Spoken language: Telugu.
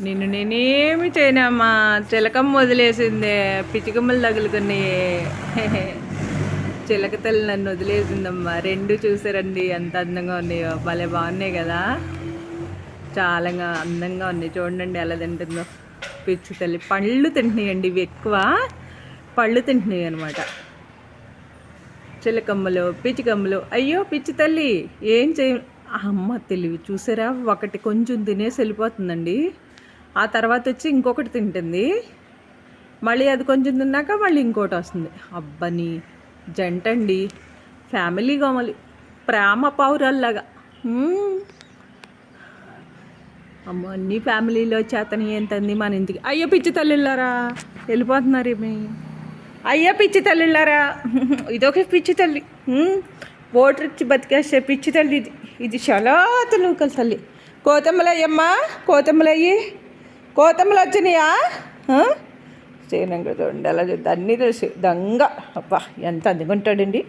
నిన్ను నేనేమి చేయనమ్మా, చిలకమ్మ వదిలేసిందే, పిచ్చికమ్మలు తగులుకున్నాయి. చిలక తల్లి నన్ను వదిలేసిందమ్మా. రెండు చూసారండి ఎంత అందంగా ఉన్నాయో, భలే బాగున్నాయి కదా, చాలా అందంగా ఉన్నాయి. చూడండి ఎలా తింటుందో పిచ్చి తల్లి. పళ్ళు తింటున్నాయండి ఇవి, ఎక్కువ పళ్ళు తింటున్నాయి అనమాట. చిలకమ్మలు పిచ్చికమ్మలు. అయ్యో పిచ్చి తల్లి ఏం చేయ, అమ్మ తెలివి చూసారా, ఒకటి కొంచెం తినేసి వెళ్ళిపోతుందండి. ఆ తర్వాత వచ్చి ఇంకొకటి తింటుంది, మళ్ళీ అది కొంచెం తిన్నాక మళ్ళీ ఇంకోటి వస్తుంది. అబ్బని జంట అండి, ఫ్యామిలీ గోమలి, ప్రేమ పౌరాల్లాగా. అమ్మ అన్ని ఫ్యామిలీలో చేతని ఏంతంది మన ఇంటికి. అయ్యో పిచ్చి తల్లిళ్ళారా వెళ్ళిపోతున్నారు ఏమి, అయ్యో పిచ్చి తల్లిళ్ళారా. ఇదొక పిచ్చి తల్లి, ఓటర్ ఇచ్చి బతికేసే పిచ్చి తల్లి ఇది. ఇది చాలా తలూకల తల్లి. కోతమ్మలయ్యమ్మా, కోతమ్మలయ్యి, కోతమ్మలు వచ్చినాయా? శ్రీరంగ చూడండి ఎలా చూద్దాం, అన్నీ తెలిసి దొంగ. అబ్బా ఎంత అందుకుంటాడండి.